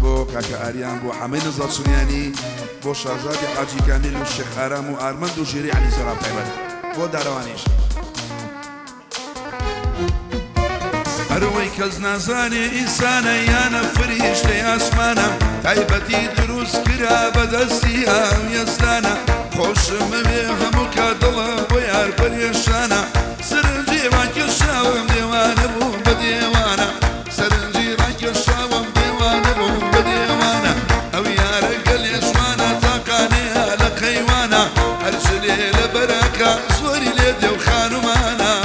بو كاكا آريان بو حمين نزار سنياني بو شازادي حاجي كامل والشيخ آرام وآرمند وجيري علي زراب تايبت بو داروانيش هروي كز نازاني إنسانا يانا فريشتي أسمانا تايبتي دروس كرا بدستيها يزدانا خوش مبيها مكادلة ويار بريشانا سرنجي راك الشاوم ديوانا بو بديوانا سرنجي راك الشاوم ديوانا بو بديوانا أو يا رجل يشوانا تاقانيها لقيوانا هرجلي لبركة زوري ليدي وخانو مانا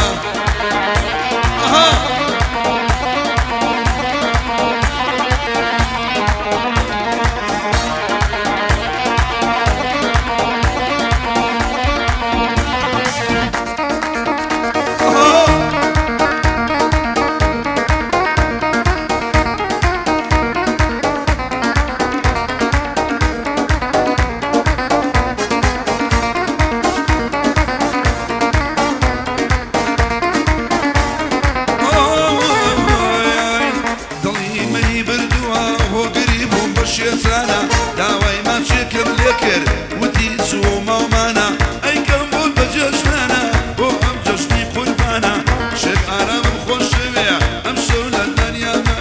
داوي ما شكر لكر وتيسو مومانا اي كم بول بجشنانا بو ام جشني قربانا شد ارام خوش بيا ام شول الدنيا ما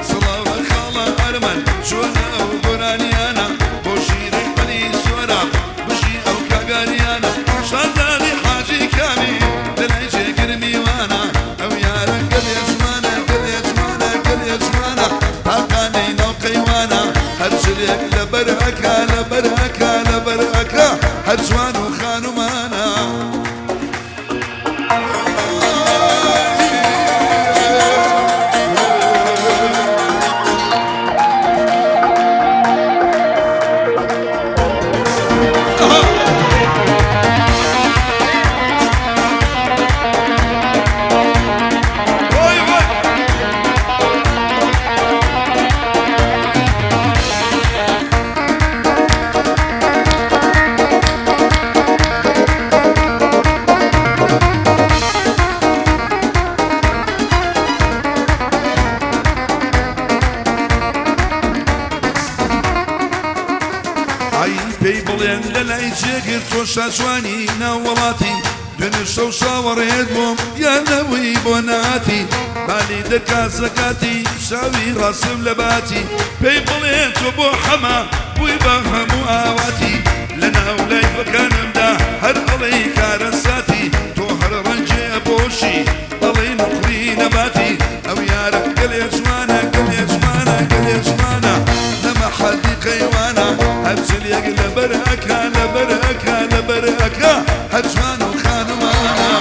صلاة الخالة ارمن شونا وقرانيانا بو شيرك بني سورا بشي او كاقاريانا شاداني حاجي كامي دنايجي قرمي وانا او يا رجل يجمانا قل يجمانا قل يجمانا تاقاني نوقي وانا هرجلك لبرهكا لبرهكا لبرهكا هرجوان وخانو مانا بيبلين للاي جيجر توشا جواني ناولاتي دون الشوشا وريدهم يا نوي بوناتي بالي دكا زكاتي شاوي راسم لباتي بيبلين توبو حما ويبهم وآواتي لنا ولاي فكان مدا هر علي كارساتي توهر رنجي بوشي علي نقري نباتي او يا رجل يا جوانا قل يا جوانا قل يا جوانا لما حد قيوانا هرجل يقل برهكا لبرهكا لبرهكا هجوان وخانو مانا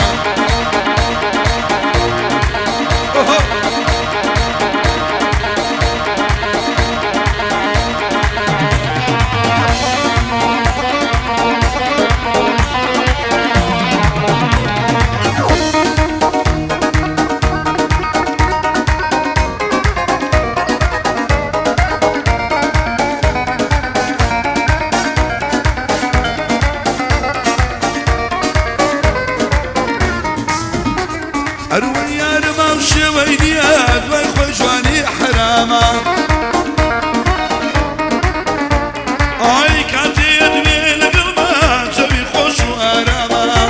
أروي يا رما وشويني أدوي خوشواني حراما أي كاتي أدوي لقلبا جوي خوش وآراما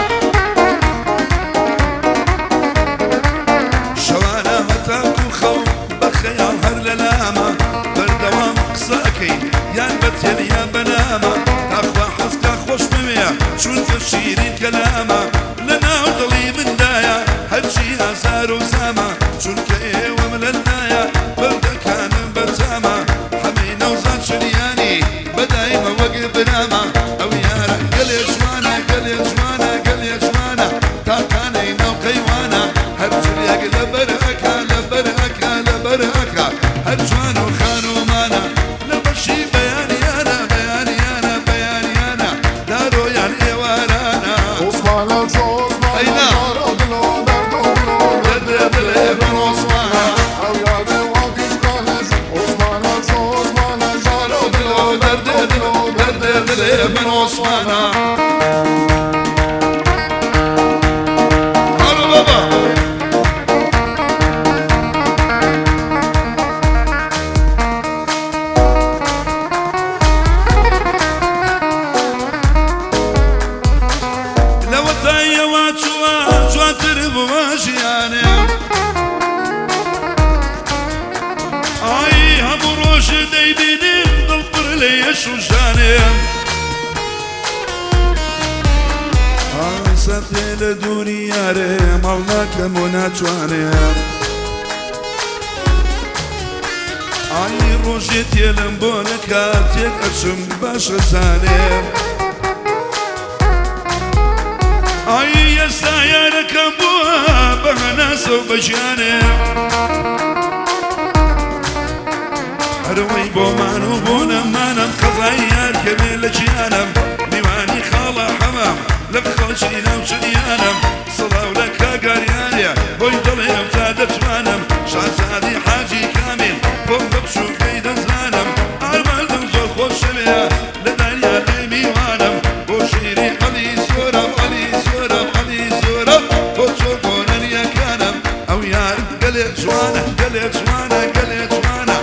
شوانا هتاكو خو بخيال هر للاما بردوام قصاكي يا البتيل يا بناما تاخوا حسكا خوش بميا شون تشيرين كلاما لنا وضلي من دايا هرشي أسار وساما شنك إيه ومللنايا بردا كان بتساما حمينا وزاد شرياني بدايما وقف بناما أو يا قل يا جوانا قل يا جوانا قل يا جوانا تاكانينا وقيوانا هرجل يا قل برهكا لبرهكا لبرهكا هرجوان وخانو مانا لبشي بياني أنا بياني أنا بياني أنا دارو يعني إيوارانا عثمان الجوز أينا من عثمانا هلا بابا دەیبینیم دڵپڕ لە یەش و ژانێم سەرتێ لە دووری یارێ ماڵ ناکەم و ناتوانێم ئای ڕۆژێ تێلم بۆ نەکات تێک ئەچم باشە زانێم ئای ئێستا یارەکەم بووە بە هەناسە و بەژیانێم هەروەی بۆمان و بۆ نەمانم قەزای یار کەمێ لە گیانم میوانی خاڵە حەمام لە خەڵکی ناو چنیانم سڵاو لە کاگاریانێ بۆی دڵێم تا دەتوانم شازادی حاجی کامیل بۆم بە بچووکەی دەزانم ئارماندم زۆر خۆشەوێ لە داریا لێ میوانم بۆ شیری ئەلی زۆرم ئەلی زۆرم ئەلی زۆرم بۆ چۆ گۆنەریەکانم ئەو یار گەلێ جوانە گەلێ جوانە گەلێ جوانە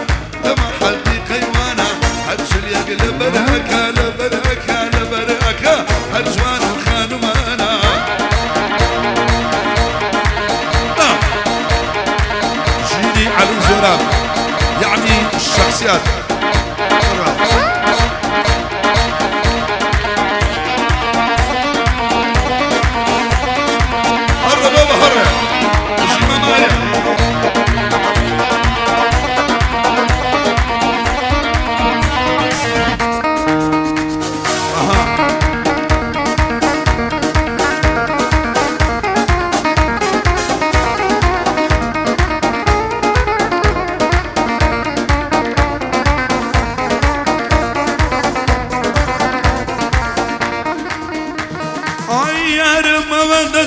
لەمە حەدی قەیوانە هەر چلێک لە بەرەکە لە بەرەکە لە بەرەکە هەر جوان و خانومانە شیری عەلی زۆرم يعني الشخصيات هرب بابا هرب مش معايا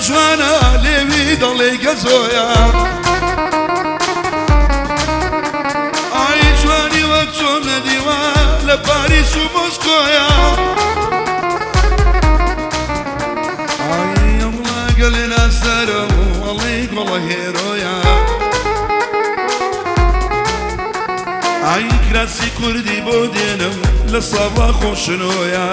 جوانا لێوی دەڵێ گەزۆیە ئای جوانی وەک چۆن نەدیوە لە پاریس و مۆسکۆیە ئای ئەمڵا گەلێ ناسەرە و وەڵێ گۆڵە هێرۆیە ئای کراسی کوردی بۆ دێنم لە ساڵا خۆشنۆیە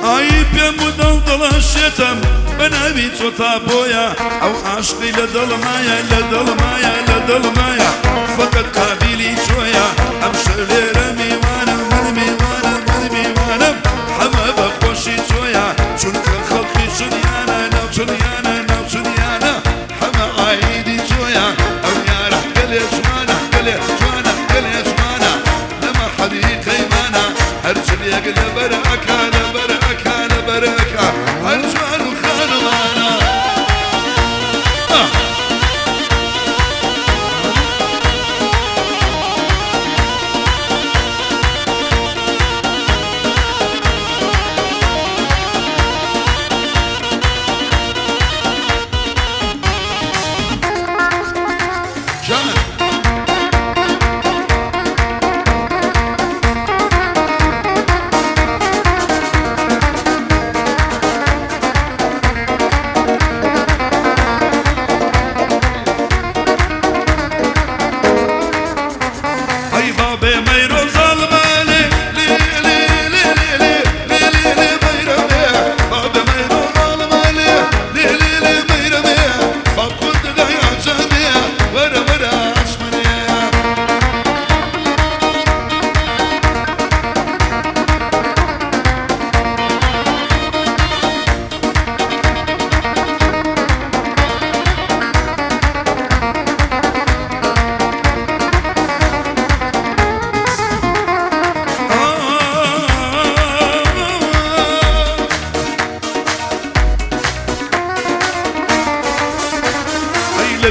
ئای پێم و دڵ دڵەشێتم بە ناوی چۆتا بۆیە ئەو عاشقی لە دڵمایە لە دڵمایە لە دڵمایە فەقەت قابیلی چۆیە ئەم شەو لێرە میوانم من میوانم من میوانم هەمە بە خۆشی چۆیە چونکە خەڵکی چنیانە ناو چنیانە ناو چنیانە هەمە ئایدی چۆیە ئەو یارە گەلێ جوانە گەلێ جوانە گەلێ جوانە لەمە حەدیقەیمانە هەر چلێک لە بەرەکە لە بەرەکە لە بەرەکە هەر جوان و خانومانە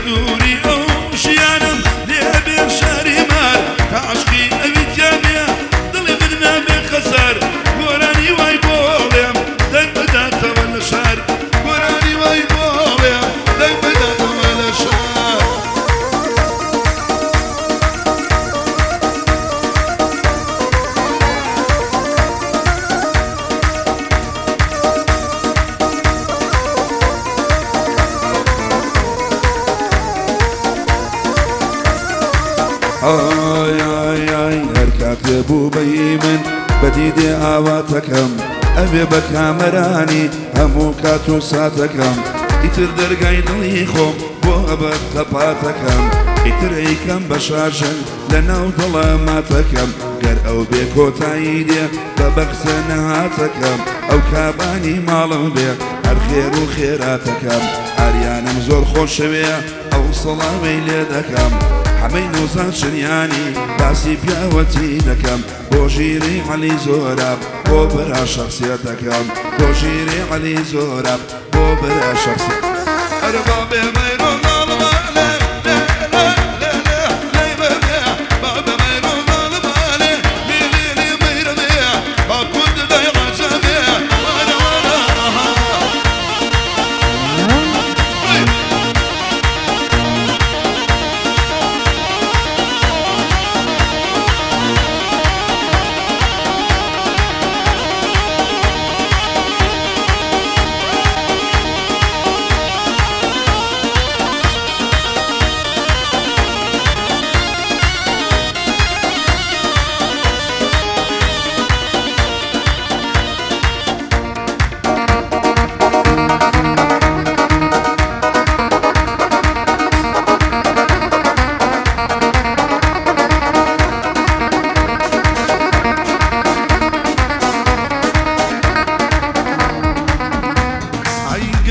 دووري ئەو ژیانم لێ بێ شاری مار تا عاشقی ئەویتیانێ دڵێ من نابێ خەسار گۆرانی وای بۆڵێم دەنگ بداتەوە لە شار گۆرانی وای بۆڵێم دەنگ بداتەوە لە شار ئای ئای ئای هەر کاتێ بوو بەی من بەدیدێ ئاواتەکەم ئەبێ بە کامەرانی هەموو کات و ساتەکەم ئیتر دەرگای دڵی خۆم بۆ ئەبەر تەپاتەکەم ئیترەی کەم بە شارژن لەناو دەڵەماتەکەم گەر ئەو بێ کۆتاییدێ بە بەخسە نەهاتەکەم ئەو کابانی ماڵم بێ هەر خێر و خێراتەکەم ئاریانم زۆر خۆشەوێ ئەو سەڵاوەی لێ دەکەم هەمەی نوزان شریانی باسی پیاوەتی دەکەم بۆ ژیری عەلی زۆراب بۆ برا شەخسیەتەکەم بۆ ژیری عەلی زۆراب بۆ برا شەخسیەت ئەربا بێ مەیرۆ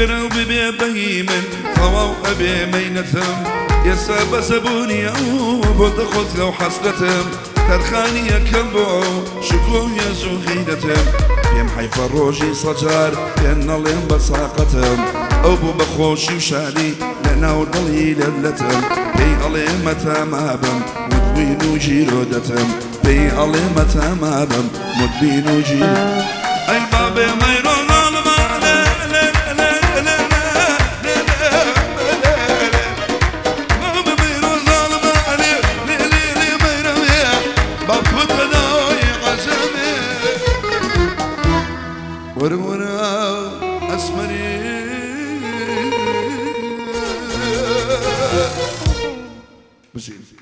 گەرەو ببێ بەهی من تەواو ئەبێ مەینەتم ئێستا بەسەبوونی ئەو بۆ دەخۆت لەو حەسرەتم تەرخانی یەکەم بۆ ئەو شکۆ و یەزوغی دەتم پێم حەیفە ڕۆژی سەجار پێن نەڵێم بە ساقەتم ئەو بوو بە خۆشی و شادی لەناو دڵی لەلەتم پێی ئەڵێ مەتامابم مدبین و ژیرۆ دەتم پێی ئەڵێ مەتامابم مدبین و ژیرۆ ئەی بابێ مەیرۆ ورورا أسمري بزين